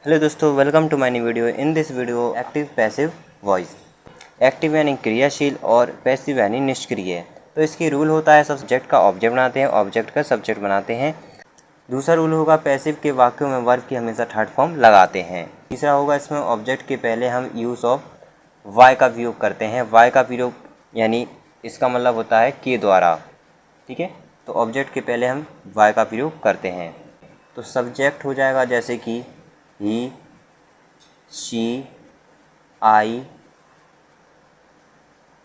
Hello दोस्तों, welcome to my new video. In this video active passive voice. Active यानी क्रियाशील और passive यानी निष्क्रिय। तो इसकी रूल होता है सब्जेक्ट का ऑब्जेक्ट बनाते हैं, ऑब्जेक्ट का सब्जेक्ट बनाते हैं। दूसरा रूल होगा पैसिव के वाक्यों में वर्ब की हमेशा थर्ड फॉर्म लगाते हैं। तीसरा होगा इसमें ऑब्जेक्ट के पहले हम यूज़ ऑफ वाई का प्रयोग करते हैं। वाई का प्रयोग यानी इसका मतलब होता है के द्वारा, ठीक है। तो ऑब्जेक्ट के पहले हम वाई का प्रयोग करते हैं। तो सब्जेक्ट हो जाएगा जैसे कि ही, शी, आई,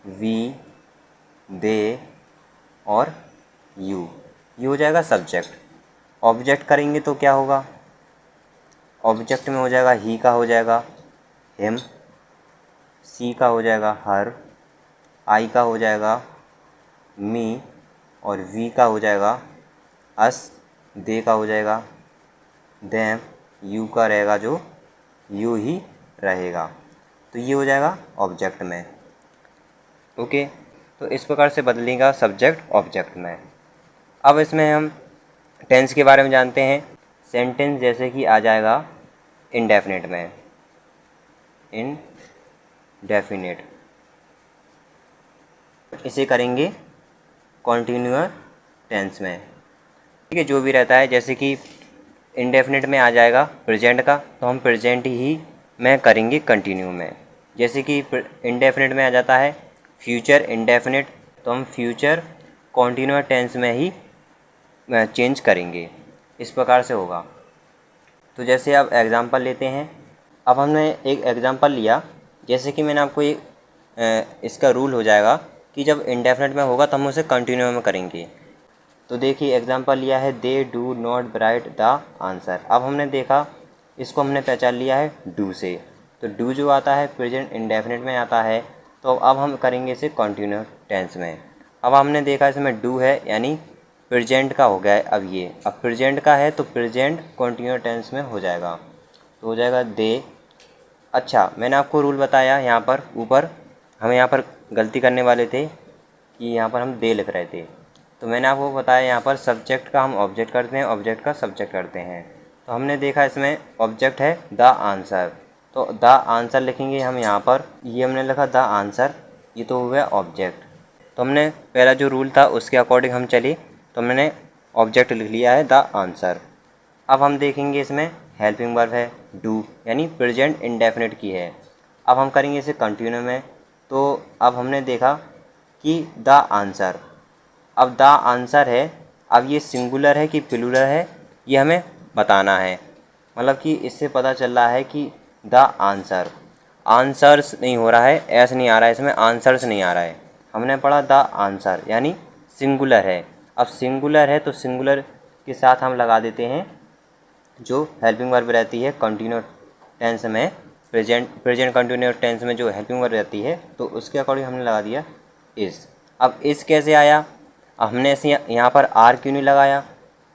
वी, दे और यू। ये हो जाएगा सब्जेक्ट। ऑब्जेक्ट करेंगे तो क्या होगा, ऑब्जेक्ट में हो जाएगा ही का हो जाएगा हिम, सी का हो जाएगा हर, आई का हो जाएगा मी और वी का हो जाएगा अस, दे का हो जाएगा देम, यू का रहेगा जो यू ही रहेगा। तो ये हो जाएगा ऑब्जेक्ट में। ओके, तो इस प्रकार से बदलेगा सब्जेक्ट ऑब्जेक्ट में। अब इसमें हम टेंस के बारे में जानते हैं। सेंटेंस जैसे कि आ जाएगा इनडेफिनिट में, इनडेफिनिट। इसे करेंगे कॉन्टिन्यूअस टेंस में, ठीक है। जो भी रहता है, जैसे कि इनडेफिनिट में आ जाएगा प्रेजेंट का, तो हम प्रेजेंट ही में करेंगे कंटिन्यू में। जैसे कि इनडेफिनिट में आ जाता है फ्यूचर इनडेफिनिट, तो हम फ्यूचर कॉन्टिन्यूअस टेंस में ही चेंज करेंगे। इस प्रकार से होगा। तो जैसे अब एग्ज़ाम्पल लेते हैं। अब हमने एक एग्ज़ाम्पल लिया, जैसे कि मैंने आपको इसका रूल हो जाएगा कि जब इनडेफिनिट में होगा तो हम उसे कंटिन्यू में करेंगे। तो देखिए एग्जांपल लिया है they do not right the answer. अब हमने देखा, इसको हमने पहचान लिया है डू से। तो डू जो आता है प्रेजेंट इंडेफिनिट में आता है, तो अब हम करेंगे इसे कंटिन्यूअस टेंस में। अब हमने देखा इसमें डू है यानी प्रेजेंट का हो गया है। अब प्रेजेंट का है तो प्रेजेंट कंटिन्यूअस टेंस में हो जाएगा, तो हो जाएगा दे। अच्छा, मैंने आपको रूल बताया यहाँ पर ऊपर, हम यहाँ पर गलती करने वाले थे कि यहाँ पर हम दे लिख रहे थे। तो मैंने आपको बताया यहाँ पर सब्जेक्ट का हम ऑब्जेक्ट करते हैं, ऑब्जेक्ट का सब्जेक्ट करते हैं। तो हमने देखा इसमें ऑब्जेक्ट है द आंसर, तो द आंसर लिखेंगे हम यहाँ पर। ये हमने लिखा द आंसर, ये तो हो गया ऑब्जेक्ट। तो हमने पहला जो रूल था उसके अकॉर्डिंग हम चले, तो मैंने ऑब्जेक्ट लिख लिया है द आंसर। अब हम देखेंगे इसमें हेल्पिंग वर्ब है डू यानी प्रेजेंट इंडेफिनिट की है। अब हम करेंगे इसे कंटिन्यू में। तो अब हमने देखा कि द आंसर, अब द आंसर है, अब ये सिंगुलर है कि प्लूरल है ये हमें बताना है। मतलब कि इससे पता चल रहा है कि द आंसर, आंसर्स नहीं हो रहा है, एस नहीं आ रहा है इसमें, आंसर्स नहीं आ रहा है। हमने पढ़ा द आंसर यानी सिंगुलर है। अब सिंगुलर है तो सिंगुलर के साथ हम लगा देते हैं जो हेल्पिंग वर्ब रहती है कंटिन्यूअस टेंस में, प्रेजेंट कंटिन्यूअस टेंस में जो हेल्पिंग वर्ब रहती है, तो उसके अकॉर्डिंग हमने लगा दिया इस। अब इस कैसे आया, हमने ऐसे यहाँ पर आर क्यों नहीं लगाया।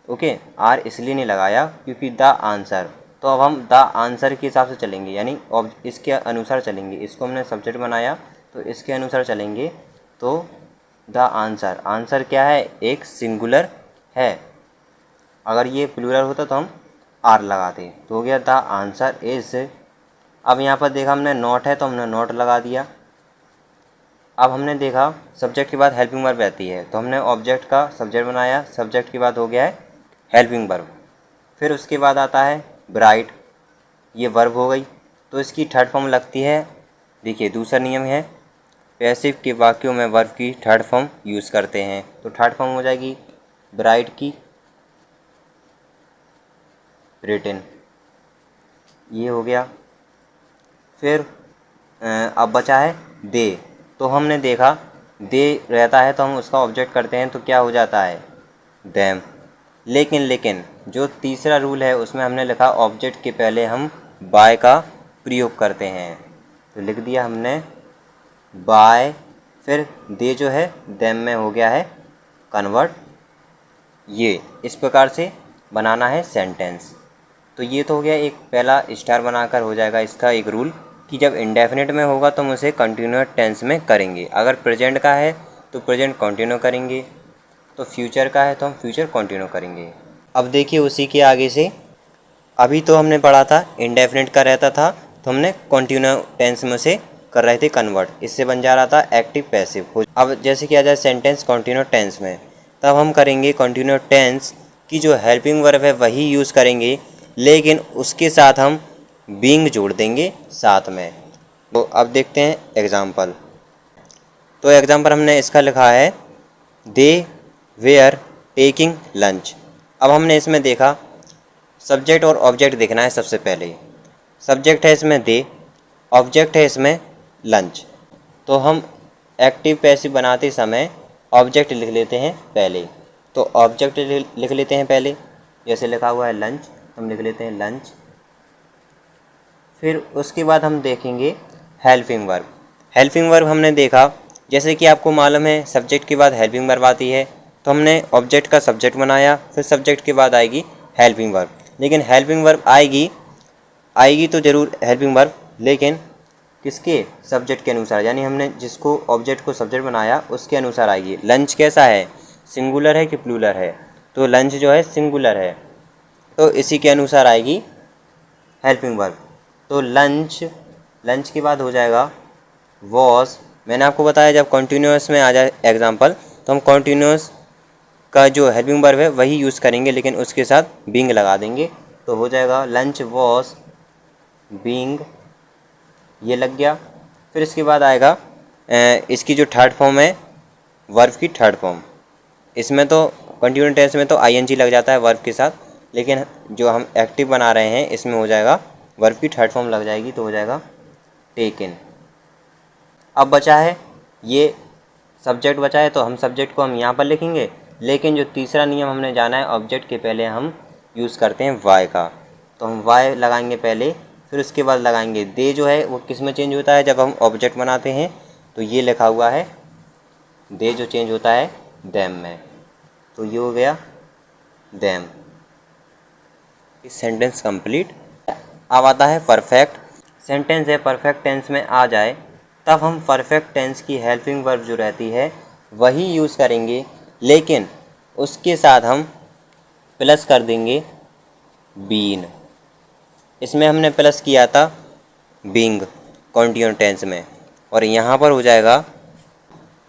ओके, आर इसलिए नहीं लगाया क्योंकि द आंसर, तो अब हम द आंसर के हिसाब से चलेंगे यानी इसके अनुसार चलेंगे। इसको हमने सब्जेक्ट बनाया तो इसके अनुसार चलेंगे। तो द आंसर, आंसर क्या है, एक सिंगुलर है। अगर ये प्लूरल होता तो हम आर लगाते, तो हो गया द आंसर इज। अब यहाँ पर देखा हमने नॉट है तो हमने नॉट लगा दिया। अब हमने देखा सब्जेक्ट के बाद हेल्पिंग वर्ब रहती है, तो हमने ऑब्जेक्ट का सब्जेक्ट बनाया, सब्जेक्ट के बाद हो गया है हेल्पिंग वर्ब। फिर उसके बाद आता है ब्राइट, ये वर्ब हो गई, तो इसकी थर्ड फॉर्म लगती है। देखिए दूसरा नियम है, पैसिव के वाक्यों में वर्ब की थर्ड फॉर्म यूज़ करते हैं। तो थर्ड फॉर्म हो जाएगी ब्राइट की रिटन, ये हो गया। फिर अब बचा है दे, तो हमने देखा दे रहता है तो हम उसका ऑब्जेक्ट करते हैं, तो क्या हो जाता है देम। लेकिन जो तीसरा रूल है उसमें हमने लिखा ऑब्जेक्ट के पहले हम बाय का प्रयोग करते हैं, तो लिख दिया हमने बाय। फिर दे जो है देम में हो गया है कन्वर्ट। ये इस प्रकार से बनाना है सेंटेंस। तो ये तो हो गया एक पहला स्टार बनाकर हो जाएगा इसका एक रूल कि जब इंडेफिनिट में होगा तो हम उसे कंटिन्यूअस टेंस में करेंगे। अगर प्रेजेंट का है तो प्रेजेंट कंटिन्यू करेंगे, तो फ्यूचर का है तो हम फ्यूचर कंटिन्यू करेंगे। अब देखिए उसी के आगे से अभी तो हमने पढ़ा था इंडेफिनिट का रहता था तो हमने कंटिन्यूअस टेंस में से कर रहे थे कन्वर्ट, इससे बन जा रहा था एक्टिव पैसिव। अब जैसे कि आ जाए सेंटेंस कंटिन्यूअस टेंस में, तब हम करेंगे कंटिन्यूअस टेंस की जो हेल्पिंग वर्ब है वही यूज़ करेंगे, लेकिन उसके साथ हम बीइंग जोड़ देंगे साथ में। तो अब देखते हैं एग्जाम्पल। तो एग्जाम्पल हमने इसका लिखा है दे वेयर टेकिंग लंच। अब हमने इसमें देखा सब्जेक्ट और ऑब्जेक्ट देखना है। सबसे पहले सब्जेक्ट है इसमें दे, ऑब्जेक्ट है इसमें लंच। तो हम एक्टिव पैसिव बनाते समय ऑब्जेक्ट लिख लेते हैं पहले। तो ऑब्जेक्ट लिख लेते हैं पहले, जैसे लिखा हुआ है लंच, हम लिख लेते हैं लंच। फिर उसके बाद हम देखेंगे हेल्पिंग वर्ब। हेल्पिंग वर्ब हमने देखा, जैसे कि आपको मालूम है सब्जेक्ट के बाद हेल्पिंग वर्ब आती है, तो हमने ऑब्जेक्ट का सब्जेक्ट बनाया, फिर सब्जेक्ट के बाद आएगी हेल्पिंग वर्ब। लेकिन हेल्पिंग वर्ब आएगी तो ज़रूर हेल्पिंग वर्ब, लेकिन किसके, सब्जेक्ट के अनुसार, यानी हमने जिसको ऑब्जेक्ट को सब्जेक्ट बनाया उसके अनुसार आएगी। लंच कैसा है, सिंगुलर है कि प्लूरल है, तो लंच जो है सिंगुलर है, तो इसी के अनुसार आएगी हेल्पिंग वर्ब। तो लंच के बाद हो जाएगा वॉज। मैंने आपको बताया जब कंटिन्यूअस में आ जाए एग्जाम्पल तो हम कंटिन्यूअस का जो हेल्पिंग वर्ब है वही यूज़ करेंगे, लेकिन उसके साथ बीइंग लगा देंगे। तो हो जाएगा लंच वॉज बीइंग, ये लग गया। फिर इसके बाद आएगा इसकी जो थर्ड फॉर्म है वर्ब की थर्ड फॉर्म। इसमें तो कंटिन्यूअस टेंस में तो आईएनजी लग जाता है वर्ब के साथ, लेकिन जो हम एक्टिव बना रहे हैं इसमें हो जाएगा वर्ब की थर्ड फॉर्म लग जाएगी, तो हो जाएगा टेकन। अब बचा है ये सब्जेक्ट बचा है, तो हम सब्जेक्ट को हम यहाँ पर लिखेंगे, लेकिन जो तीसरा नियम हमने जाना है ऑब्जेक्ट के पहले हम यूज़ करते हैं वाई का, तो हम वाई लगाएंगे पहले, फिर उसके बाद लगाएंगे दे। जो है वो किस में चेंज होता है, जब हम ऑब्जेक्ट बनाते हैं, तो ये लिखा हुआ है दे जो चेंज होता है देम में, तो ये हो गया देम। Sentence complete. अब आता है परफेक्ट सेंटेंस है। परफेक्ट टेंस में आ जाए तब हम परफेक्ट टेंस की हेल्पिंग वर्ब जो रहती है वही यूज़ करेंगे, लेकिन उसके साथ हम प्लस कर देंगे बीन। इसमें हमने प्लस किया था बीइंग कंटिन्यूअस टेंस में, और यहाँ पर हो जाएगा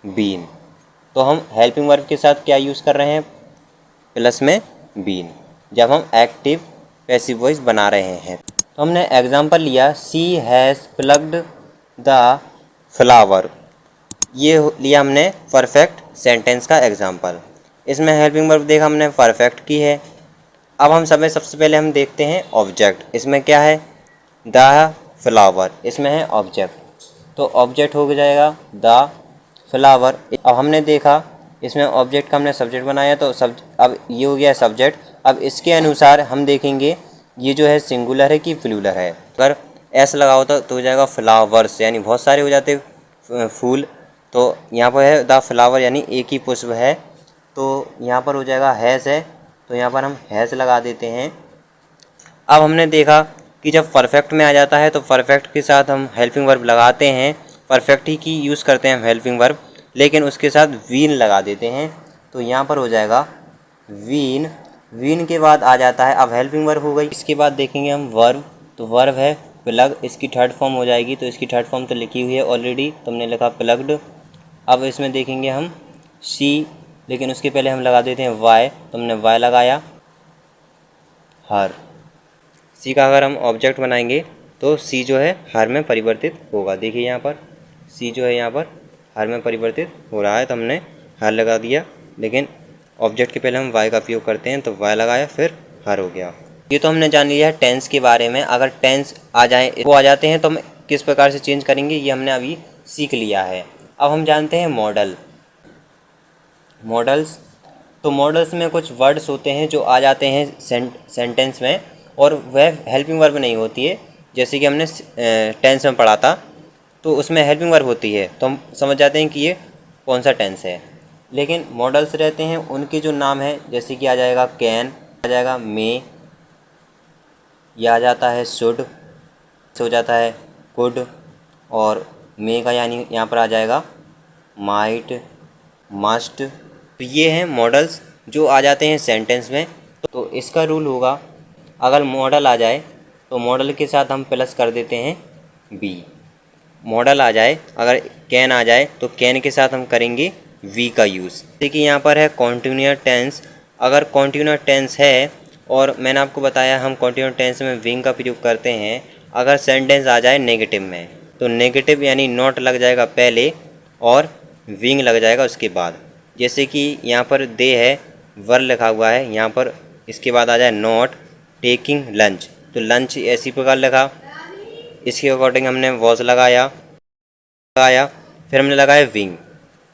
बीन। तो हम हेल्पिंग वर्ब के साथ क्या यूज़ कर रहे हैं, प्लस में बीन, जब हम एक्टिव पैसिव वॉइस बना रहे हैं। तो हमने एग्जांपल लिया सी हैज़ प्लग्ड द फ्लावर, ये लिया हमने परफेक्ट सेंटेंस का एग्जांपल। इसमें हेल्पिंग वर्ब देखा हमने परफेक्ट की है। अब हम सबसे पहले हम देखते हैं ऑब्जेक्ट। इसमें क्या है, द फ्लावर, इसमें है ऑब्जेक्ट, तो ऑब्जेक्ट हो जाएगा द फ्लावर। अब हमने देखा इसमें ऑब्जेक्ट का हमने सब्जेक्ट बनाया, तो अब ये हो गया सब्जेक्ट। अब इसके अनुसार हम देखेंगे ये जो है सिंगुलर है कि प्लूरल है। अगर एस लगा होता तो हो जाएगा फ्लावर्स, यानी बहुत सारे हो जाते फूल, तो यहाँ पर है द फ्लावर यानी एक ही पुष्प है, तो यहाँ पर हो जाएगा हैज़ है, तो यहाँ पर हम हैज़ लगा देते हैं। अब हमने देखा कि जब परफेक्ट में आ जाता है तो परफेक्ट के साथ हम हेल्पिंग वर्ब लगाते हैं, परफेक्ट ही की यूज़ करते हैं हम हेल्पिंग वर्ब, लेकिन उसके साथ वीन लगा देते हैं, तो यहाँ पर हो जाएगा वीन। वीन के बाद आ जाता है, अब हेल्पिंग वर्ब हो गई। इसके बाद देखेंगे हम वर्ब, तो वर्ब है प्लग, इसकी थर्ड फॉर्म हो जाएगी, तो इसकी थर्ड फॉर्म तो लिखी हुई है ऑलरेडी, तो हमने लिखा प्लग्ड। अब इसमें देखेंगे हम सी, लेकिन उसके पहले हम लगा देते हैं वाई, तो हमने वाई लगाया हर। सी का अगर हम ऑब्जेक्ट बनाएंगे तो सी जो है हर में परिवर्तित होगा। देखिए यहाँ पर सी जो है यहाँ पर हर में परिवर्तित हो रहा है, तो हमने हर लगा दिया, लेकिन ऑब्जेक्ट के पहले हम वाई का उपयोग करते हैं, तो वाई लगाया फिर हर हो गया। ये तो हमने जान लिया है टेंस के बारे में। अगर टेंस आ जाते हैं तो हम किस प्रकार से चेंज करेंगे ये हमने अभी सीख लिया है। अब हम जानते हैं मॉडल्स। तो मॉडल्स में कुछ वर्ड्स होते हैं जो आ जाते हैं सेंटेंस में, और वह हेल्पिंग वर्ब नहीं होती है, जैसे कि हमने टेंस में पढ़ा था, तो उसमें हेल्पिंग वर्ब होती है, तो हम समझ जाते हैं कि ये कौन सा टेंस है। लेकिन मॉडल्स रहते हैं उनके जो नाम है, जैसे कि आ जाएगा कैन, आ जाएगा मे, यह आ जाता है शुड, हो जाता है कुड, और मे का यानी यहाँ पर आ जाएगा माइट, मस्ट। तो ये हैं मॉडल्स जो आ जाते हैं सेंटेंस में। तो इसका रूल होगा, अगर मॉडल आ जाए तो मॉडल के साथ हम प्लस कर देते हैं बी। मॉडल आ जाए, अगर कैन आ जाए तो कैन के साथ हम करेंगे वी का यूज़। देखिए यहाँ पर है कॉन्टिन्यूअस टेंस। अगर कॉन्टिन्यूअस टेंस है और मैंने आपको बताया हम कॉन्टिन्यूअस टेंस में विंग का प्रयोग करते हैं। अगर सेंटेंस आ जाए नेगेटिव में तो नेगेटिव यानी नॉट लग जाएगा पहले और विंग लग जाएगा उसके बाद। जैसे कि यहाँ पर दे है, वर लिखा हुआ है, यहाँ पर इसके बाद आ जाए नॉट टेकिंग लंच, तो लंच ऐसी प्रकार लिखा। इसके अकॉर्डिंग हमने वॉज लगाया, फिर हमने लगाया विंग।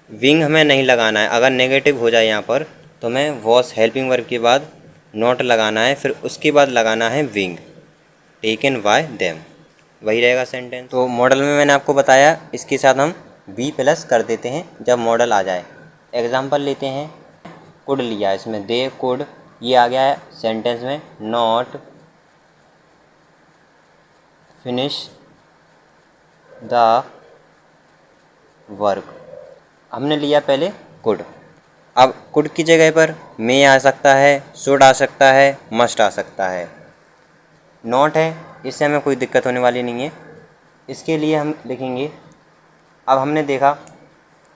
विंग हमें नहीं लगाना है, अगर नेगेटिव हो जाए यहाँ पर तो हमें वॉज हेल्पिंग वर्ब के बाद नॉट लगाना है, फिर उसके बाद लगाना है विंग टेकन बाय देम, वही रहेगा सेंटेंस। तो मॉडल में मैंने आपको बताया इसके साथ हम बी प्लस कर देते हैं जब मॉडल आ जाए। एग्जाम्पल लेते हैं, कुड लिया, इसमें दे कुड, ये आ गया है सेंटेंस में नॉट फिनिश द वर्क। हमने लिया पहले कुड, अब कुड की जगह पर मे आ सकता है, शुड आ सकता है, मस्ट आ सकता है। नॉट है, इससे हमें कोई दिक्कत होने वाली नहीं है, इसके लिए हम लिखेंगे। अब हमने देखा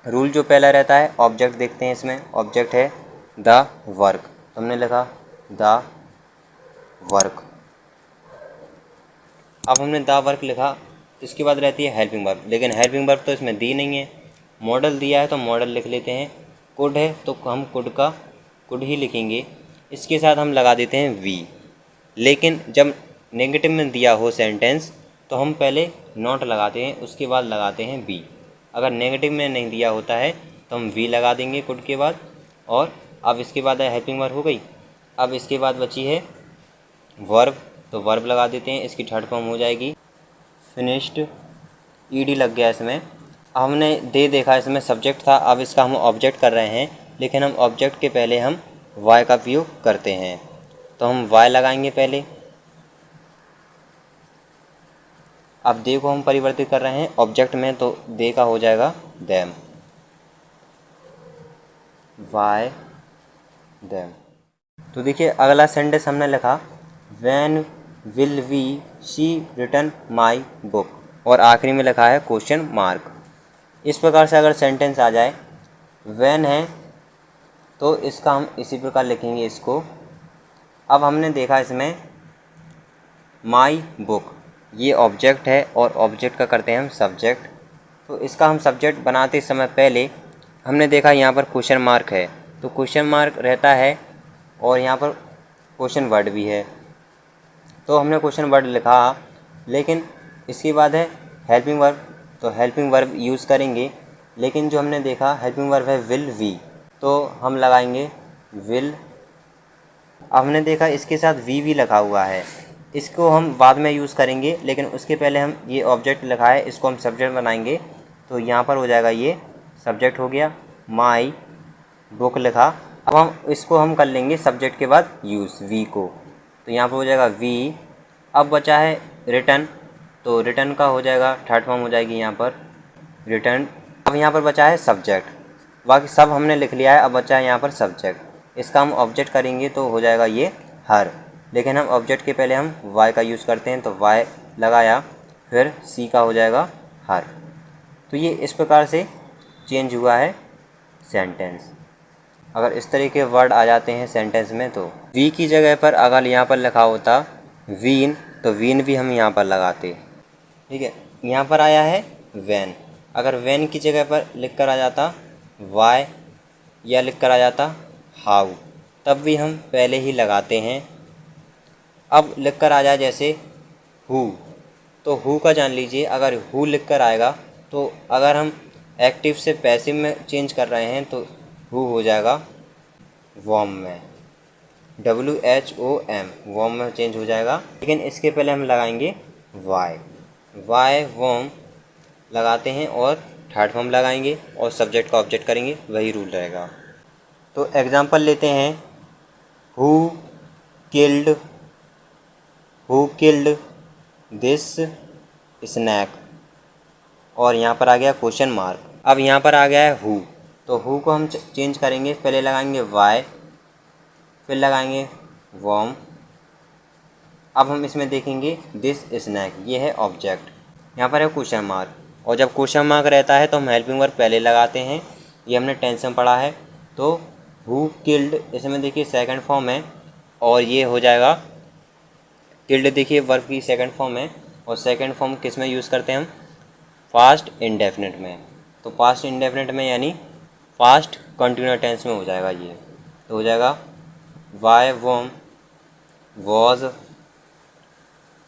रूल जो पहला रहता है, ऑब्जेक्ट देखते हैं, इसमें ऑब्जेक्ट है द वर्क, हमने लिखा द वर्क। अब हमने द वर्क लिखा, इसके बाद रहती है हेल्पिंग वर्ब, लेकिन हेल्पिंग वर्ब तो इसमें दी नहीं है। मॉडल दिया है तो मॉडल लिख लेते हैं। कुड है तो हम कुड ही लिखेंगे, इसके साथ हम लगा देते हैं वी। लेकिन जब नेगेटिव में दिया हो सेंटेंस तो हम पहले नॉट लगाते हैं, उसके बाद लगाते हैं बी। अगर नेगेटिव में नहीं दिया होता है तो हम वी लगा देंगे कुड के बाद। और अब इसके बाद हेल्पिंग वर्ब हो गई। अब इसके बाद बची है वर्ब, तो वर्ब लगा देते हैं, इसकी थर्ड फॉर्म हो जाएगी फिनिश्ड, ईडी लग गया इसमें। अब हमने दे देखा, इसमें सब्जेक्ट था, अब इसका हम ऑब्जेक्ट कर रहे हैं, लेकिन हम ऑब्जेक्ट के पहले हम वाई का उपयोग करते हैं, तो हम वाई लगाएंगे पहले। अब दे को हम परिवर्तित कर रहे हैं ऑब्जेक्ट में, तो दे का हो जाएगा देम, वाई देम। तो देखिए अगला सेंटेंस हमने लिखा when will we she return my book, और आखिरी में लिखा है क्वेश्चन मार्क। इस प्रकार से अगर सेंटेंस आ जाए, व्हेन है तो इसका हम इसी प्रकार लिखेंगे इसको। अब हमने देखा इसमें माई बुक, ये ऑब्जेक्ट है और ऑब्जेक्ट का करते हैं हम सब्जेक्ट, तो इसका हम सब्जेक्ट बनाते समय पहले हमने देखा यहाँ पर क्वेश्चन मार्क है, तो क्वेश्चन मार्क रहता है और यहाँ पर क्वेश्चन वर्ड भी है, तो हमने क्वेश्चन वर्ड लिखा। लेकिन इसके बाद है हेल्पिंग वर्ब, तो हेल्पिंग वर्ब यूज़ करेंगे, लेकिन जो हमने देखा हेल्पिंग वर्ब है विल वी, तो हम लगाएंगे विल। अब हमने देखा इसके साथ वी लगा हुआ है, इसको हम बाद में यूज़ करेंगे, लेकिन उसके पहले हम ये ऑब्जेक्ट लिखा है, इसको हम सब्जेक्ट बनाएंगे, तो यहाँ पर हो जाएगा ये सब्जेक्ट हो गया। माई बुक लिखा, अब हम इसको हम कर लेंगे सब्जेक्ट के बाद यूज़ वी को, तो यहाँ पर हो जाएगा वी। अब बचा है रिटर्न, तो रिटर्न का हो जाएगा थर्ड फॉर्म हो जाएगी यहाँ पर रिटर्न। अब यहाँ पर बचा है सब्जेक्ट, बाकी सब हमने लिख लिया है, अब बचा है यहाँ पर सब्जेक्ट, इसका हम ऑब्जेक्ट करेंगे तो हो जाएगा ये हर, लेकिन हम ऑब्जेक्ट के पहले हम वाई का यूज़ करते हैं, तो वाई लगाया, फिर सी का हो जाएगा हर। तो ये इस प्रकार से चेंज हुआ है सेंटेंस। अगर इस तरह के वर्ड आ जाते हैं सेंटेंस में, तो वी की जगह पर अगर यहाँ पर लिखा होता वीन, तो वीन भी हम यहाँ पर लगाते, ठीक है। यहाँ पर आया है वैन, अगर वैन की जगह पर लिख कर आ जाता वाई या लिख कर आ जाता हाउ, तब भी हम पहले ही लगाते हैं। अब लिख कर आ जाए जैसे हु, तो हु का जान लीजिए, अगर हु लिख कर आएगा तो अगर हम एक्टिव से पैसिव में चेंज कर रहे हैं तो हु हो जाएगा वॉर्म में, WHOM, वॉर्म में चेंज हो जाएगा। लेकिन इसके पहले हम लगाएंगे वाई वॉर्म लगाते हैं और थर्ड फॉर्म लगाएंगे और सब्जेक्ट का ऑब्जेक्ट करेंगे, वही रूल रहेगा। तो एग्जांपल लेते हैं, हु किल्ड दिस स्नैक, और यहाँ पर आ गया क्वेश्चन मार्क। अब यहाँ पर आ गया है हु, तो हु को हम चेंज करेंगे, पहले लगाएंगे वाई, फिर लगाएंगे वॉर्म, अब हम इसमें देखेंगे दिस स्नैक, ये है ऑब्जेक्ट, यहाँ पर है क्वेश्चन मार्क, और जब क्वेश्चन मार्क रहता है तो हम हेल्पिंग वर्ब पहले लगाते हैं, ये हमने टेंस में पढ़ा है। तो हु किल्ड, इसमें देखिए सेकंड फॉर्म है और ये हो जाएगा किल्ड, देखिए वर्ब की सेकंड फॉर्म है, और सेकंड फॉर्म किस में यूज़ करते हैं हम, पास्ट इंडेफिनिट में। तो पास्ट इंडेफिनिट में यानी पास्ट कंटिन्यूअस टेंस में हो जाएगा ये, तो हो जाएगा वाई वॉम वॉज,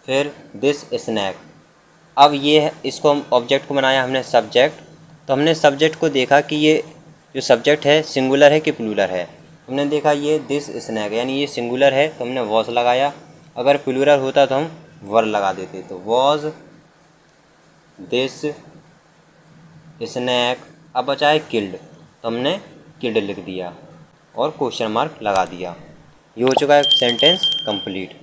फिर दिस स्नैक। अब ये है, इसको हम ऑब्जेक्ट को बनाया हमने सब्जेक्ट, तो हमने सब्जेक्ट को देखा कि ये जो सब्जेक्ट है सिंगुलर है कि प्लूरल है। हमने देखा ये दिस स्नैक यानी ये सिंगुलर है तो हमने वॉज लगाया, अगर प्लूरल होता तो हम वर लगा देते, तो वॉज दिस स्नैक। अब बचा है किल्ड, तो हमने किल्ड लिख दिया और क्वेश्चन मार्क लगा दिया। ये हो चुका है सेंटेंस कंप्लीट।